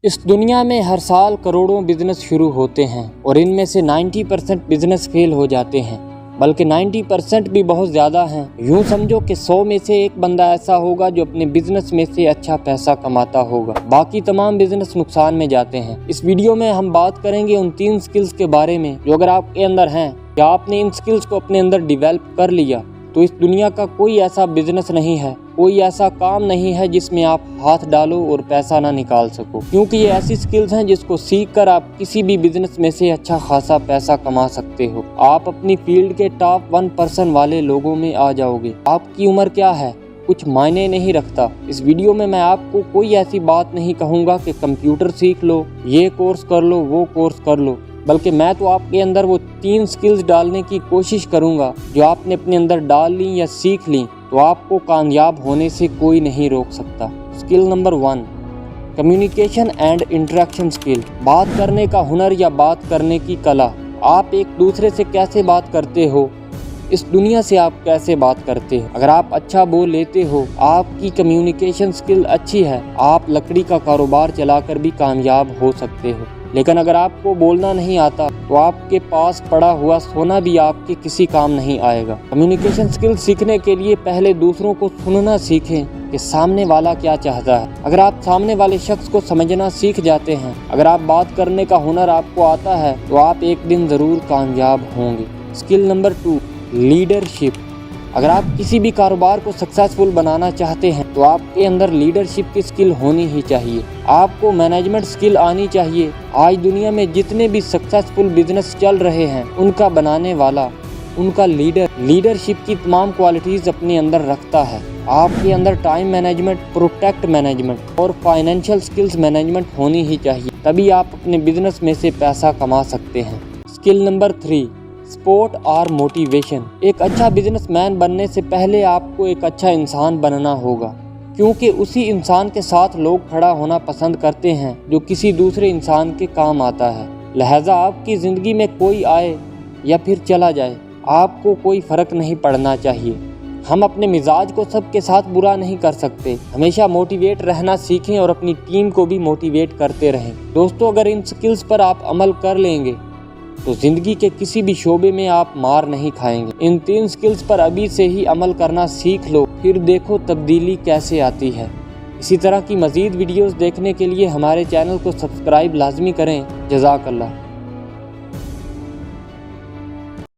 इस दुनिया में हर साल करोड़ों बिजनेस शुरू होते हैं और इनमें से 90% बिजनेस फेल हो जाते हैं, बल्कि 90% भी बहुत ज़्यादा हैं। यूँ समझो कि 100 में से एक बंदा ऐसा होगा जो अपने बिजनेस में से अच्छा पैसा कमाता होगा, बाकी तमाम बिजनेस नुकसान में जाते हैं। इस वीडियो में हम बात करेंगे उन 3 स्किल्स के बारे में जो अगर आपके अंदर हैं या आपने इन स्किल्स को अपने अंदर डेवलप कर लिया तो इस दुनिया का कोई ऐसा बिजनेस नहीं है, कोई ऐसा काम नहीं है जिसमें आप हाथ डालो और पैसा ना निकाल सको, क्योंकि ये ऐसी स्किल्स हैं जिसको सीख कर आप किसी भी बिजनेस में से अच्छा खासा पैसा कमा सकते हो। आप अपनी फील्ड के टॉप 1% वाले लोगों में आ जाओगे। आपकी उम्र क्या है कुछ मायने नहीं रखता। इस वीडियो में मैं आपको कोई ऐसी बात नहीं कहूँगा कि कंप्यूटर सीख लो, ये कोर्स कर लो, वो कोर्स कर लो, बल्कि मैं तो आपके अंदर वो 3 स्किल्स डालने की कोशिश करूंगा जो आपने अपने अंदर डाल ली या सीख ली तो आपको कामयाब होने से कोई नहीं रोक सकता। Skill number 1, communication and interaction skill. बात करने का हुनर या बात करने की कला। आप एक दूसरे से कैसे बात करते हो, इस दुनिया से आप कैसे बात करते हो। अगर आप अच्छा बोल लेते हो, आपकी कम्युनिकेशन स्किल अच्छी है, आप लकड़ी का कारोबार चलाकर भी कामयाब हो सकते हो। लेकिन अगर आपको बोलना नहीं आता तो आपके पास पड़ा हुआ सोना भी आपके किसी काम नहीं आएगा। कम्युनिकेशन स्किल सीखने के लिए पहले दूसरों को सुनना सीखें कि सामने वाला क्या चाहता है। अगर आप सामने वाले शख्स को समझना सीख जाते हैं, अगर आप बात करने का हुनर आपको आता है तो आप एक दिन ज़रूर कामयाब होंगे। Skill number 2, leadership. अगर आप किसी भी कारोबार को सक्सेसफुल बनाना चाहते हैं तो आपके अंदर लीडरशिप की स्किल होनी ही चाहिए। आपको मैनेजमेंट स्किल आनी चाहिए। आज दुनिया में जितने भी सक्सेसफुल बिजनेस चल रहे हैं उनका बनाने वाला, उनका लीडरशिप की तमाम क्वालिटीज़ अपने अंदर रखता है। आपके अंदर टाइम मैनेजमेंट, प्रोडक्ट मैनेजमेंट और फाइनेंशियल स्किल्स मैनेजमेंट होनी ही चाहिए, तभी आप अपने बिजनेस में से पैसा कमा सकते हैं। स्किल नंबर 3, सपोर्ट और मोटिवेशन। एक अच्छा बिजनेसमैन बनने से पहले आपको एक अच्छा इंसान बनना होगा, क्योंकि उसी इंसान के साथ लोग खड़ा होना पसंद करते हैं जो किसी दूसरे इंसान के काम आता है। लिहाजा आपकी ज़िंदगी में कोई आए या फिर चला जाए, आपको कोई फ़र्क नहीं पड़ना चाहिए। हम अपने मिजाज को सबके साथ बुरा नहीं कर सकते। हमेशा मोटिवेट रहना सीखें और अपनी टीम को भी मोटिवेट करते रहें। दोस्तों, अगर इन स्किल्स पर आप अमल कर लेंगे तो ज़िंदगी के किसी भी शोबे में आप मार नहीं खाएंगे। इन 3 स्किल्स पर अभी से ही अमल करना सीख लो, फिर देखो तब्दीली कैसे आती है। इसी तरह की मज़ीद वीडियोस देखने के लिए हमारे चैनल को सब्सक्राइब लाजमी करें। जज़ाकल्लाह।